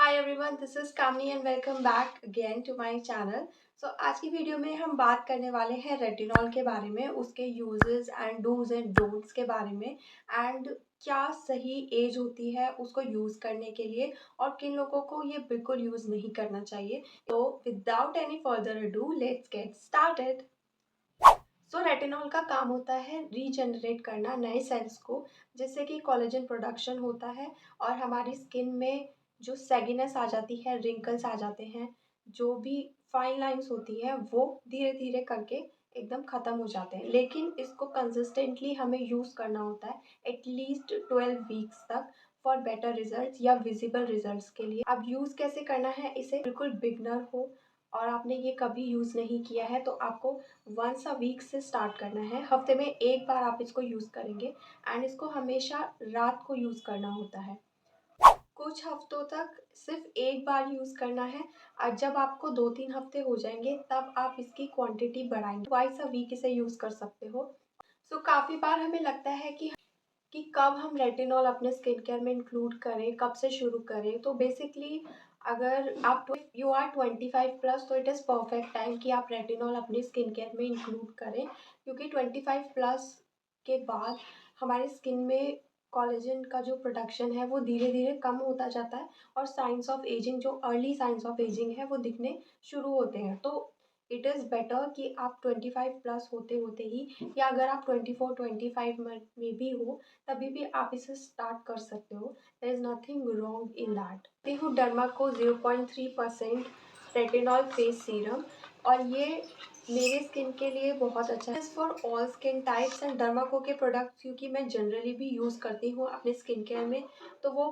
Hi everyone, this is Kamni and welcome back again to my channel. So आज की video में हम बात करने वाले हैं रेटिनॉल के बारे में, उसके uses and dos and don'ts के बारे में एंड क्या सही एज होती है उसको यूज़ करने के लिए और किन लोगों को ये बिल्कुल यूज़ नहीं करना चाहिए। तो without any further ado let's get started. So retinol का काम होता है रीजनरेट करना नए सेल्स को, जिससे कि कोलेजन प्रोडक्शन होता है और हमारी स्किन में जो सैगिनेस आ जाती है, रिंकल्स आ जाते हैं, जो भी फाइन लाइंस होती है वो धीरे धीरे करके एकदम ख़त्म हो जाते हैं। लेकिन इसको कंसिस्टेंटली हमें यूज़ करना होता है एटलीस्ट 12 वीक्स तक फॉर बेटर रिजल्ट्स या विजिबल रिजल्ट्स के लिए। अब यूज़ कैसे करना है इसे, बिल्कुल बिगनर हो और आपने ये कभी यूज़ नहीं किया है तो आपको वंस अ वीक से स्टार्ट करना है। हफ्ते में एक बार आप इसको यूज़ करेंगे एंड इसको हमेशा रात को यूज़ करना होता है। कुछ हफ्तों तक सिर्फ एक बार यूज़ करना है और जब आपको 2-3 हफ्ते हो जाएंगे तब आप इसकी क्वांटिटी बढ़ाएंगे। ट्वाइस अ वीक इसे यूज़ कर सकते हो। सो काफ़ी बार हमें लगता है कि कब हम रेटिनॉल अपने स्किन केयर में इंक्लूड करें, कब से शुरू करें। तो बेसिकली अगर आप यू आर 25 प्लस तो इट इज़ परफेक्ट टाइम कि आप रेटिनॉल अपनी स्किन केयर में इंक्लूड करें, क्योंकि 25 प्लस के बाद हमारी स्किन में कोलेजन का जो प्रोडक्शन है वो धीरे धीरे कम होता जाता है और साइंस ऑफ एजिंग, जो अर्ली साइंस ऑफ एजिंग है, वो दिखने शुरू होते हैं। तो इट इज़ बेटर कि आप 25 प्लस होते होते ही, या अगर आप 24-25 में भी हो तभी भी आप इसे स्टार्ट कर सकते हो। There is nothing wrong in that. मैं हूँ डर्माको 0.3% रेटिनॉल फेस सीरम और ये मेरे स्किन के लिए बहुत अच्छा है for all skin types and Dermaco के प्रोडक्ट्स, क्योंकि मैं जनरली भी यूज़ करती हूँ अपने स्किन केयर में, तो वो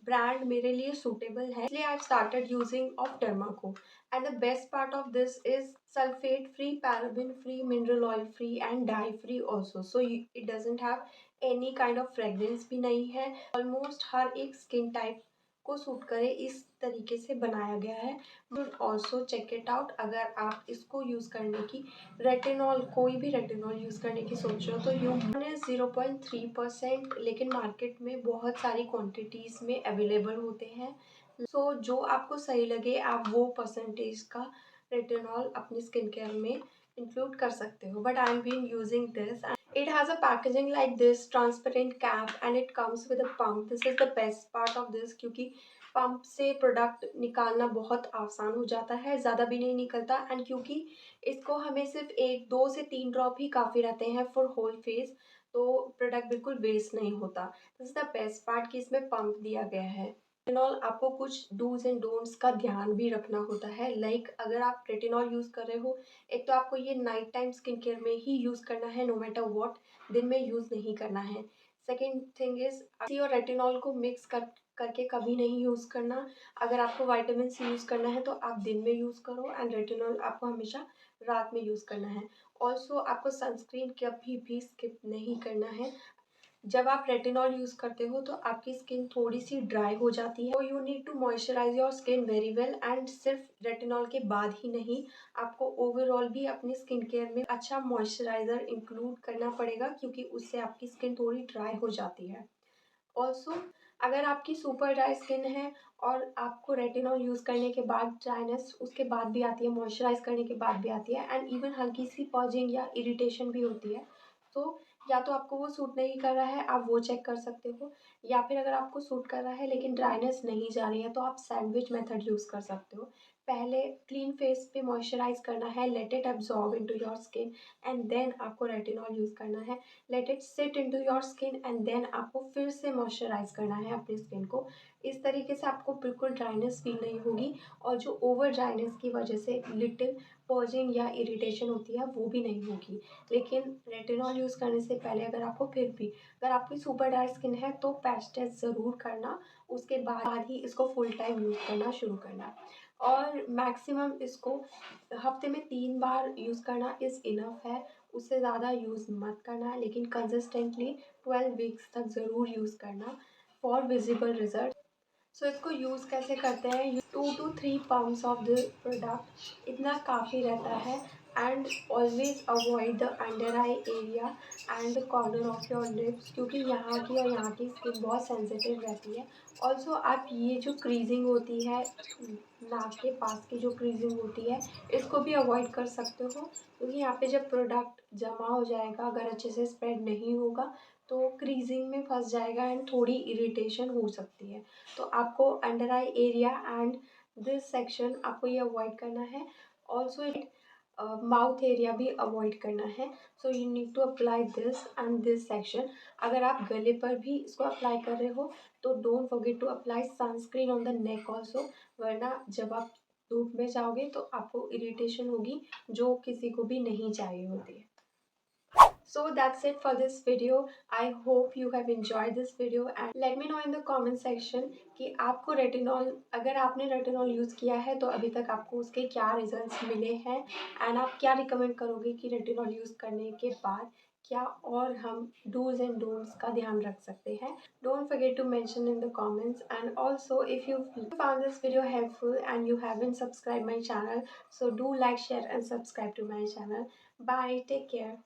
ब्रांड मेरे लिए सूटेबल है, इसलिए I started using of Dermaco. And the best part of this is sulphate free, paraben free, mineral oil free and dye free also. So it doesn't have any kind of fragrance भी नहीं है। Almost हर एक skin type को suit करे इस तरीके से बनाया गया है। But also check it out, अगर आप इसको यूज़ करने की, रेटिनॉल, कोई भी रेटिनॉल यूज़ करने की सोच रहे हो तो यू 0.3%, लेकिन मार्केट में बहुत सारी क्वांटिटीज़ में अवेलेबल होते हैं। सो जो आपको सही लगे आप वो परसेंटेज का रेटिनॉल अपनी स्किन केयर में इंक्लूड कर सकते हो। But I am been using this. It has a packaging like this, transparent cap, and it comes with a pump. This is the best part of this, क्योंकि pump से product निकालना बहुत आसान हो जाता है, ज़्यादा भी नहीं निकलता। एंड क्योंकि इसको हमें सिर्फ 1, 2 से 3 ड्रॉप ही काफ़ी रहते हैं फॉर होल फेस, तो प्रोडक्ट बिल्कुल वेस्ट नहीं होता। This is the best part कि इसमें पंप दिया गया है। रेटिनॉल आपको कुछ डूज एंड डोंट्स का ध्यान भी रखना होता है। लाइक अगर आप रेटिनॉल यूज़ कर रहे हो, एक तो आपको ये नाइट टाइम स्किन केयर में ही यूज़ करना है, नो मैटर व्हाट, दिन में यूज़ नहीं करना है। सेकेंड थिंग इज़ सी और रेटिनॉल को मिक्स करके कभी नहीं यूज़ करना। अगर आपको विटामिन सी यूज़ करना है तो आप दिन में यूज़ करो एंड रेटिनॉल आपको हमेशा रात में यूज़ करना है। ऑल्सो आपको सनस्क्रीन कभी भी स्किप नहीं करना है। जब आप रेटिनॉल यूज़ करते हो तो आपकी स्किन थोड़ी सी ड्राई हो जाती है, तो you need to moisturise your skin very well. And सिर्फ रेटिनॉल के बाद ही नहीं, आपको ओवरऑल भी अपनी स्किन केयर में अच्छा मॉइस्चराइज़र इंक्लूड करना पड़ेगा, क्योंकि उससे आपकी स्किन थोड़ी ड्राई हो जाती है। ऑल्सो अगर आपकी सुपर ड्राई स्किन है और आपको रेटिनॉल यूज़ करने के बाद ड्राइनेस उसके बाद भी आती है, मॉइस्चराइज करने के बाद भी आती है, एंड इवन हल्की सी पर्जिंग या इरिटेशन भी होती है, तो या तो आपको वो सूट नहीं कर रहा है, आप वो चेक कर सकते हो, या फिर अगर आपको सूट कर रहा है लेकिन ड्राइनेस नहीं जा रही है तो आप सैंडविच मेथड यूज़ कर सकते हो। पहले क्लीन फेस पे मॉइस्चराइज करना है, let it absorb into your skin, and then आपको रेटिनॉल यूज़ करना है। Let it sit into your skin and then आपको फिर से मॉइस्चराइज करना है अपनी स्किन को। इस तरीके से आपको बिल्कुल ड्राइनेस फील नहीं होगी और जो ओवर ड्राइनेस की वजह से लिटिल पर्जिंग या इरिटेशन होती है वो भी नहीं होगी। लेकिन रेटिनॉल यूज़ करने से पहले अगर आपकी सुपर ड्राई स्किन है तो पैच टेस्ट ज़रूर करना, उसके बाद ही इसको फुल टाइम यूज़ करना शुरू करना। और मैक्सिमम इसको हफ्ते में 3 बार यूज़ करना इज़ इनफ है, उससे ज़्यादा यूज़ मत करना, लेकिन कंसिस्टेंटली 12 वीक्स तक ज़रूर यूज़ करना फॉर विजिबल रिजल्ट। सो इसको यूज़ कैसे करते हैं, 2 to 3 pumps of the product इतना काफ़ी रहता है। And always avoid the under eye area and the corner of your lips, क्योंकि यहाँ की और यहाँ की स्किन बहुत सेंसिटिव रहती है। ऑल्सो आप ये जो क्रीजिंग होती है, नाक के पास की जो क्रीजिंग होती है, इसको भी अवॉइड कर सकते हो, क्योंकि यहाँ पे जब प्रोडक्ट जमा हो जाएगा, अगर अच्छे से स्प्रेड नहीं होगा तो क्रीजिंग में फंस जाएगा एंड थोड़ी इरिटेशन हो सकती है। तो आपको under eye area and this section आपको ये अवॉइड करना है। ऑल्सो माउथ एरिया भी अवॉइड करना है। So you need to apply this and this section. अगर आप गले पर भी इसको अप्लाई कर रहे हो तो don't forget to apply sunscreen on the neck also, वरना जब आप धूप में जाओगे तो आपको इरिटेशन होगी, जो किसी को भी नहीं चाहिए होती है। So that's it for this video. I hope you have enjoyed this video and let me know in the comment section कि आपको रेटिनॉल, अगर आपने रेटिनॉल यूज़ किया है तो अभी तक आपको उसके क्या रिजल्ट्स मिले हैं, एंड आप क्या रिकमेंड करोगे कि रेटिनॉल यूज़ करने के बाद क्या और हम डूज एंड डोंट्स का ध्यान रख सकते हैं। Don't forget to mention in the comments, and also if you found this video helpful and you haven't subscribed my channel, so do like, share and subscribe to my channel. Bye, take care.